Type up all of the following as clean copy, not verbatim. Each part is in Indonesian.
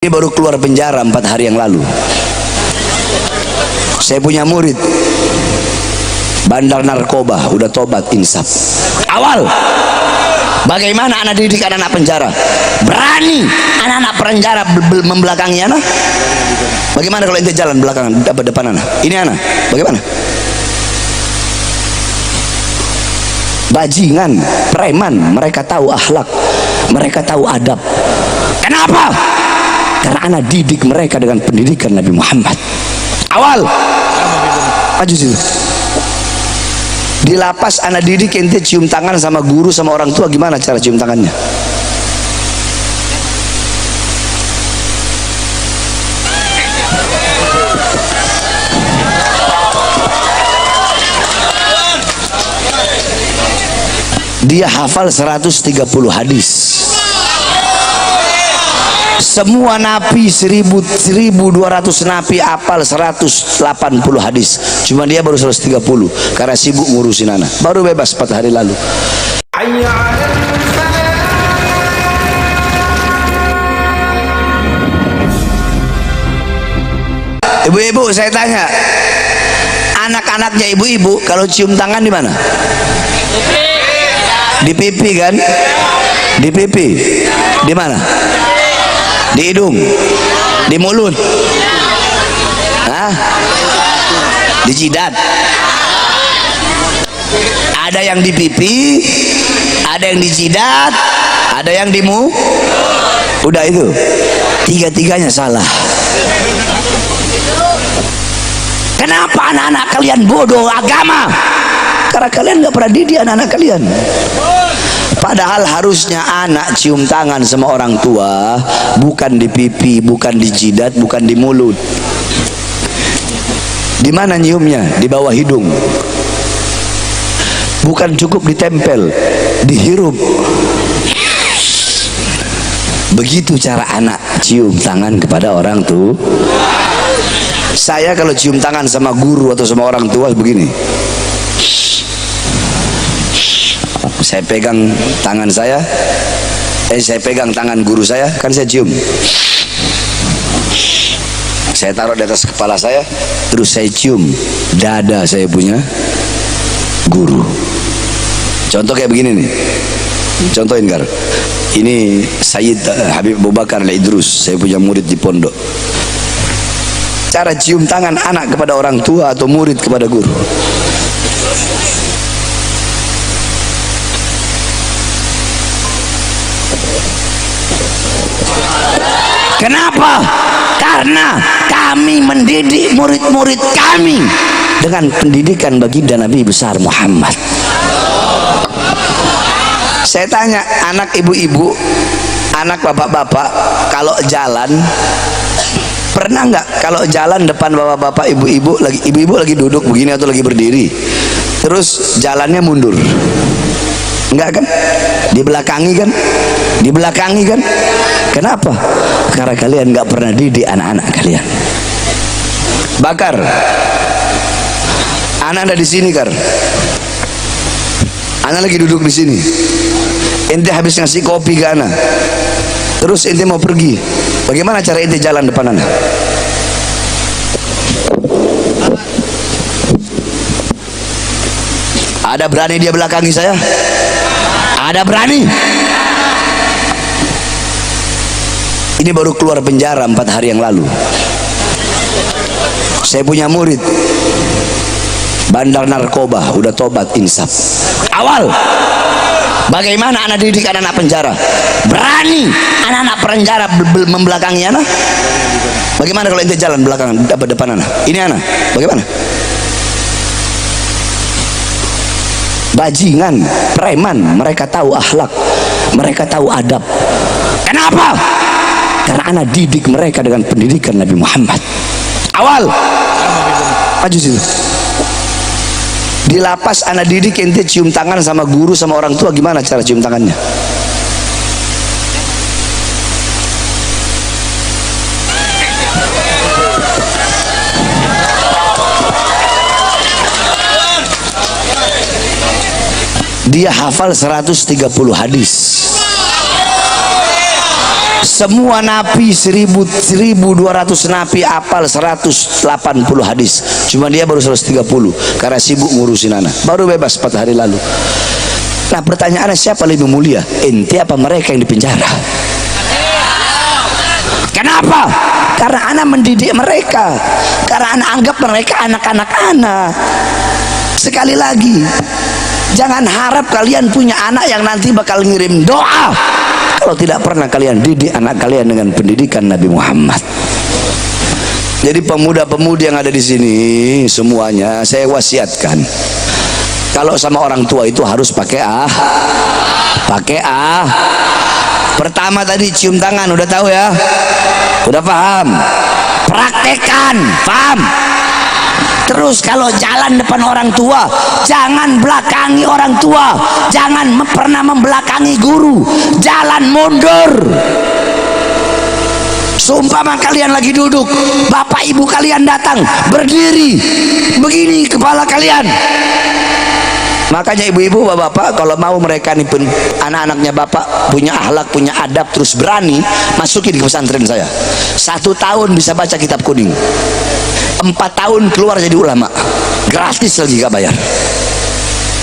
Ini baru keluar penjara 4 hari yang lalu. Saya punya murid bandar narkoba, udah tobat insaf. Awal bagaimana anak didik anak-anak penjara? Berani anak-anak penjara membelakangi anak? Bagaimana kalau ente jalan belakangan depan anak? Ini anak, bagaimana? Bajingan, preman, mereka tahu akhlak, mereka tahu adab. Kenapa? Karena anak didik mereka dengan pendidikan Nabi Muhammad. Awal maju situ. Di lapas anak didik ente cium tangan sama guru sama orang tua, gimana cara cium tangannya? Dia hafal 130 hadis. Semua nabi 1200 nabi hafal 180 hadis. Cuma dia baru 130 karena sibuk ngurusin anak. Baru bebas 4 hari lalu. Ibu-ibu, saya tanya, anak-anaknya ibu-ibu kalau cium tangan di mana? Di pipi kan? Di pipi. Di mana? Di hidung, di mulut, di jidat. Ada yang di pipi, ada yang di jidat, ada yang di mulut. Udah itu, tiga-tiganya salah. Kenapa anak-anak kalian bodoh agama? Karena kalian nggak pernah didik anak-anak kalian. Padahal harusnya anak cium tangan sama orang tua bukan di pipi, bukan di jidat, bukan di mulut. Di mana nyiumnya? Di bawah hidung. Bukan cukup ditempel, dihirup. Begitu cara anak cium tangan kepada orang tua. Saya kalau cium tangan sama guru atau sama orang tua begini. Saya pegang tangan saya pegang tangan guru saya, kan saya cium. Saya taruh di atas kepala saya, terus saya cium dada saya punya guru. Contoh kayak begini nih, contohin Gar. Ini Sayyid Habib Abu Bakar Al-Idrus, saya punya murid di pondok. Cara cium tangan anak kepada orang tua atau murid kepada guru. Kenapa? Karena kami mendidik murid-murid kami dengan pendidikan baginda Nabi besar Muhammad. Saya tanya anak ibu-ibu, anak bapak-bapak, kalau jalan pernah nggak kalau jalan depan bapak-bapak, ibu-ibu lagi duduk begini atau lagi berdiri, terus jalannya mundur? Enggak kan? Dibelakangi kan? Dibelakangi kan? Kenapa? Karena kalian nggak pernah didik anak-anak kalian. Bakar, anak ada di sini Kar. Anak lagi duduk di sini. Ente habis ngasih kopi ke anak. Terus ente mau pergi. Bagaimana cara ente jalan depan anak? Ada berani dia belakangi saya? Ada berani? Ini baru keluar penjara 4 hari yang lalu. Saya punya murid bandar narkoba, udah tobat insaf. Awal bagaimana anak didik anak-anak penjara? Berani anak-anak penjara membelakangi anak? Bagaimana kalau ente jalan belakangan depan anak? Ini anak, bagaimana? Bajingan, preman, mereka tahu akhlak, mereka tahu adab. Kenapa? Karena anak didik mereka dengan pendidikan Nabi Muhammad. Awal maju situ. Di lapas anak didik ente cium tangan sama guru sama orang tua, gimana cara cium tangannya? Dia hafal 130 hadis. Semua nabi 1200 nabi apal 180 hadis, cuma dia baru 130 karena sibuk ngurusin anak, baru bebas 4 hari lalu. Nah pertanyaannya, siapa lebih mulia, ente apa mereka yang dipenjara? Kenapa? Karena anak mendidik mereka, karena anak anggap mereka anak-anak anak. Sekali lagi, jangan harap kalian punya anak yang nanti bakal ngirim doa kalau tidak pernah kalian didik anak kalian dengan pendidikan Nabi Muhammad. Jadi pemuda-pemudi yang ada di sini semuanya saya wasiatkan, kalau sama orang tua itu harus pakai Pertama tadi cium tangan, udah tahu ya, udah paham, praktekan, paham. Terus kalau jalan depan orang tua, jangan belakangi orang tua, jangan pernah membelakangi guru, jalan mundur. Seumpama kalian lagi duduk, bapak ibu kalian datang, berdiri begini kepala kalian. Makanya ibu-ibu, bapak-bapak, kalau mau mereka nih anak-anaknya bapak punya akhlak, punya adab, terus berani, masukin ke pesantren saya. 1 tahun bisa baca kitab kuning, 4 tahun keluar jadi ulama, gratis lagi, gak bayar.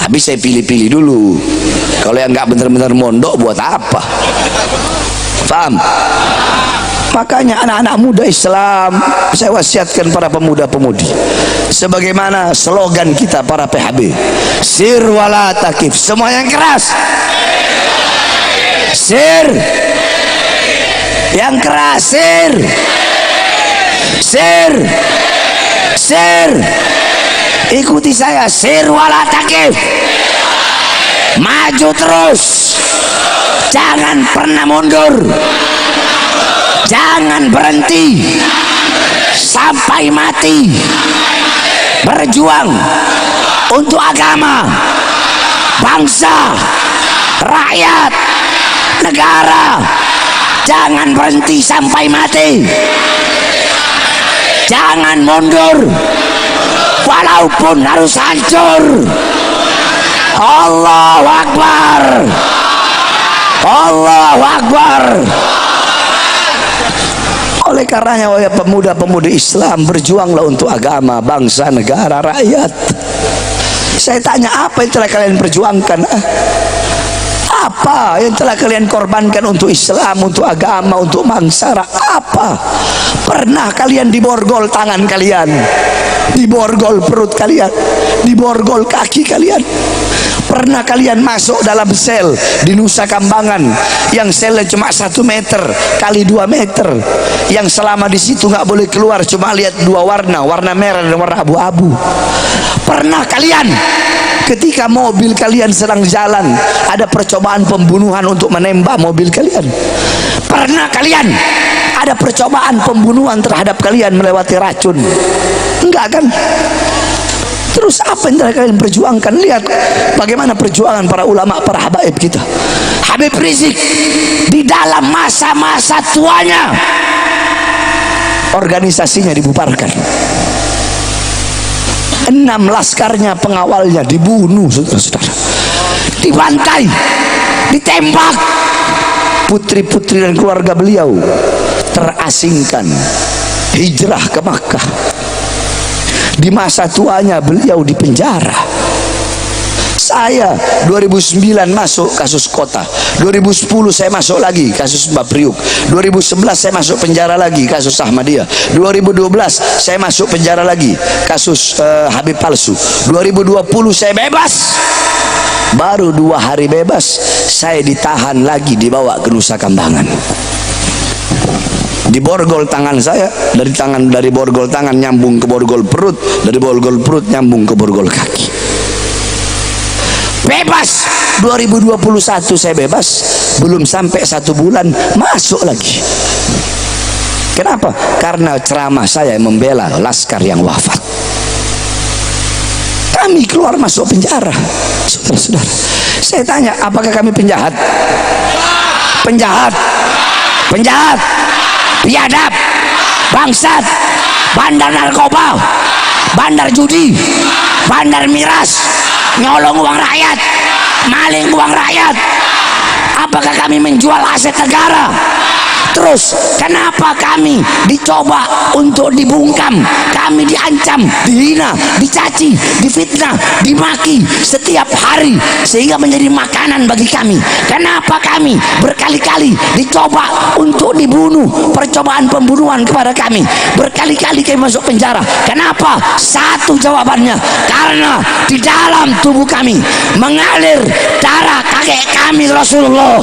Tapi saya pilih-pilih dulu, kalau yang nggak bener-bener mondok buat apa? Paham? Makanya anak-anak muda Islam saya wasiatkan para pemuda-pemudi, sebagaimana slogan kita para PHB, sir wala takif, semua yang keras, sir yang keras, sir ikuti saya, sir wala takif, maju terus, jangan pernah mundur, jangan berhenti sampai mati, berjuang untuk agama, bangsa, rakyat, negara. Jangan berhenti sampai mati, jangan mundur walaupun harus hancur. Allahu Akbar, Allahu Akbar. Oleh karenanya, wahai pemuda-pemudi Islam, berjuanglah untuk agama, bangsa, negara, rakyat. Saya tanya, apa yang telah kalian perjuangkan? Apa yang telah kalian korbankan untuk Islam, untuk agama, untuk bangsa? Apa? Pernah kalian diborgol tangan kalian, diborgol perut kalian, diborgol kaki kalian? Pernah kalian masuk dalam sel di Nusa Kambangan yang selnya cuma 1 meter kali 2 meter, yang selama di situ nggak boleh keluar, cuma lihat 2 warna, warna merah dan warna abu-abu? Pernah kalian ketika mobil kalian sedang jalan ada percobaan pembunuhan untuk menembak mobil kalian? Pernah kalian ada percobaan pembunuhan terhadap kalian melewati racun? Enggak kan? Terus apa yang telah kalian perjuangkan? Lihat bagaimana perjuangan para ulama, para habaib kita. Habib Rizik di dalam masa-masa tuanya organisasinya dibubarkan, 6 laskarnya, pengawalnya dibunuh, saudara-saudara, dibantai, ditembak. Putri-putri dan keluarga beliau terasingkan, hijrah ke Makkah. Di masa tuanya beliau dipenjara. Saya 2009 masuk kasus kota, 2010 saya masuk lagi kasus Mbak Priuk, 2011 saya masuk penjara lagi kasus Ahmadiyah, 2012 saya masuk penjara lagi kasus Habib palsu, 2020 saya bebas. Baru 2 hari bebas saya ditahan lagi, dibawa ke Nusa Kambangan. Diborgol tangan saya, dari borgol tangan nyambung ke borgol perut, dari borgol perut nyambung ke borgol kaki. Bebas 2021 saya bebas, belum sampai 1 bulan masuk lagi. Kenapa? Karena ceramah saya membela laskar yang wafat. Kami keluar masuk penjara, saudara-saudara. Saya tanya, apakah kami penjahat? Penjahat, penjahat, biadab, bangsat, bandar narkoba, bandar judi, bandar miras, nyolong uang rakyat, maling uang rakyat. Apakah kami menjual aset negara? terus. Kenapa kami dicoba untuk dibungkam, kami diancam, dihina, dicaci, difitnah, dimaki setiap hari sehingga menjadi makanan bagi kami? Kenapa kami berkali-kali dicoba untuk dibunuh, percobaan pembunuhan kepada kami, berkali-kali kami masuk penjara? Kenapa? Satu jawabannya, karena di dalam tubuh kami mengalir darah kakek kami Rasulullah.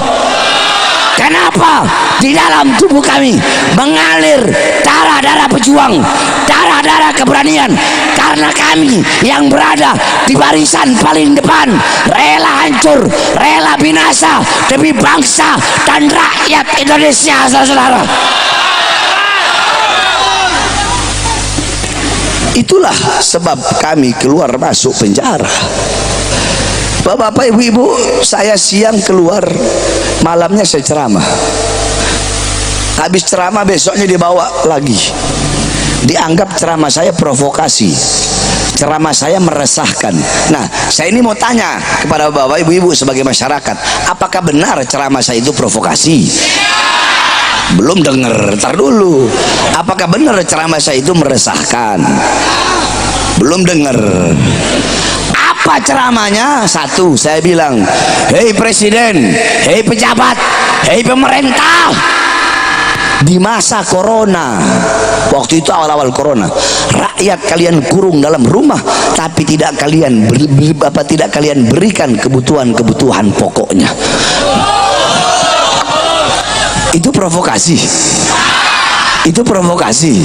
Kenapa? Di dalam tubuh kami mengalir darah-darah pejuang, darah-darah keberanian. Karena kami yang berada di barisan paling depan, rela hancur, rela binasa demi bangsa dan rakyat Indonesia, saudara-saudara. Itulah sebab kami keluar masuk penjara. Bapak-bapak, ibu-ibu, saya siang keluar, malamnya saya ceramah. Habis ceramah besoknya dibawa lagi. Dianggap ceramah saya provokasi, ceramah saya meresahkan. Nah, saya ini mau tanya kepada bapak, ibu-ibu sebagai masyarakat, apakah benar ceramah saya itu provokasi? Belum dengar, tar dulu. Apakah benar ceramah saya itu meresahkan? Belum dengar. Apa ceramahnya? Satu, saya bilang, hei presiden, hei pejabat, hei pemerintah, di masa corona, waktu itu awal-awal corona, rakyat kalian kurung dalam rumah, tapi tidak kalian berikan kebutuhan pokoknya. Itu provokasi. Itu provokasi.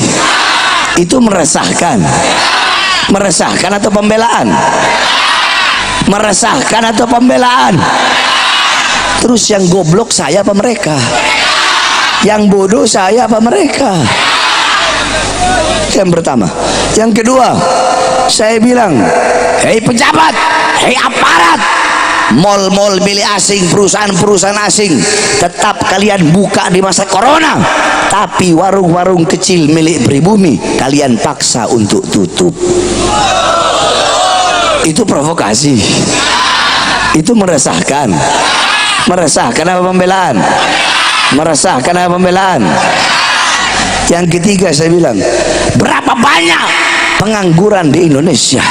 Itu meresahkan. Meresahkan atau pembelaan? Meresahkan atau pembelaan? Terus yang goblok saya apa mereka? Yang bodoh saya apa mereka? Yang pertama. Yang kedua, saya bilang, hei pejabat, hei aparat, mal-mal milik asing, perusahaan-perusahaan asing, tetap kalian buka di masa corona, tapi warung-warung kecil milik pribumi kalian paksa untuk tutup. Itu provokasi. Itu meresahkan. Meresahkan apa pembelaan? Meresahkan apa pembelaan? Yang ketiga, saya bilang, berapa banyak pengangguran di Indonesia?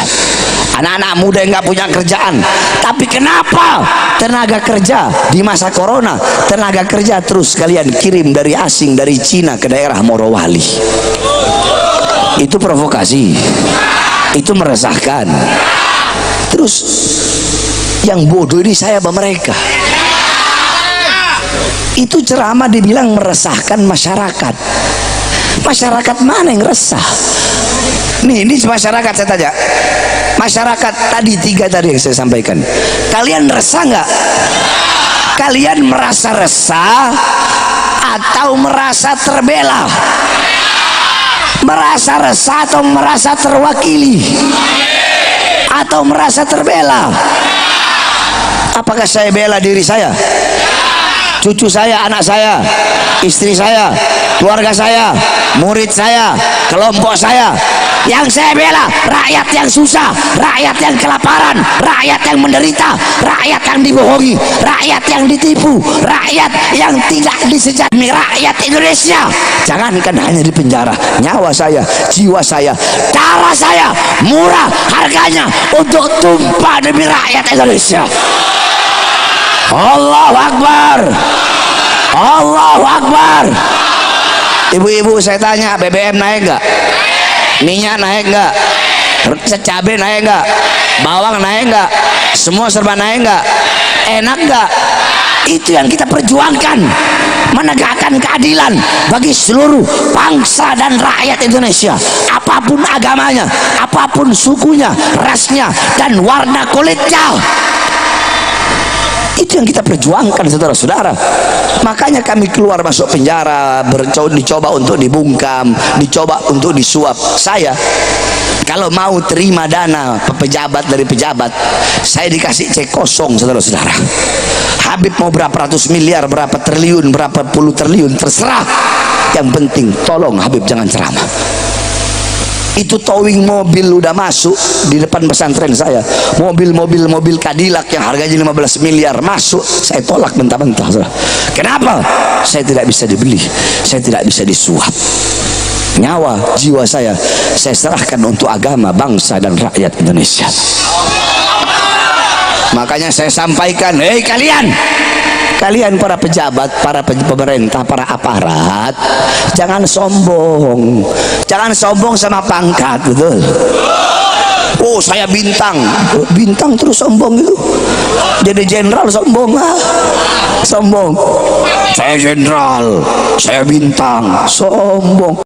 Anak-anak muda yang nggak punya kerjaan, tapi kenapa tenaga kerja di masa corona, tenaga kerja terus kalian kirim dari asing, dari Cina ke daerah Morowali? Itu provokasi. Itu meresahkan. Terus yang bodoh ini saya apa mereka? Itu ceramah dibilang meresahkan masyarakat. Masyarakat mana yang resah? Nih, ini masyarakat, saya tanya. Masyarakat tadi, tiga tadi yang saya sampaikan, kalian resah nggak? Kalian merasa resah atau merasa terbela? Merasa resah atau merasa terwakili? Atau merasa terbela? Apakah saya bela diri saya, cucu saya, anak saya, istri saya, keluarga saya, murid saya, kelompok saya? Yang saya bela rakyat yang susah, rakyat yang kelaparan, rakyat yang menderita, rakyat yang dibohongi, rakyat yang ditipu, rakyat yang tidak disejahterai, rakyat Indonesia. Jangankan hanya di penjara, nyawa saya, jiwa saya, darah saya murah harganya untuk tumpah demi rakyat Indonesia. Allahu Akbar. Allahu Akbar. Ibu-ibu, saya tanya, BBM naik nggak? Minyak naik nggak? Cabai naik nggak? Bawang naik nggak? Semua serba naik nggak? Enak nggak? Itu yang kita perjuangkan, menegakkan keadilan bagi seluruh bangsa dan rakyat Indonesia, apapun agamanya, apapun sukunya, rasnya, dan warna kulitnya. Itu yang kita perjuangkan, saudara-saudara. Makanya kami keluar masuk penjara, dicoba untuk dibungkam, dicoba untuk disuap. Saya kalau mau terima dana pejabat dari pejabat, saya dikasih cek kosong, saudara-saudara. Habib mau berapa ratus miliar, berapa triliun, berapa puluh triliun, terserah. Yang penting tolong Habib jangan ceramah. Itu towing mobil udah masuk di depan pesantren saya, mobil Cadillac yang harganya 15 miliar masuk, saya tolak mentah-mentah. Kenapa? Saya tidak bisa dibeli, saya tidak bisa disuap. Nyawa, jiwa saya serahkan untuk agama, bangsa dan rakyat Indonesia. Makanya saya sampaikan, hei kalian para pejabat, para pemerintah, para aparat, jangan sombong sama pangkat, betul. Oh, saya bintang terus sombong itu, jadi jenderal sombong lah, sombong. Saya jenderal, saya bintang, sombong.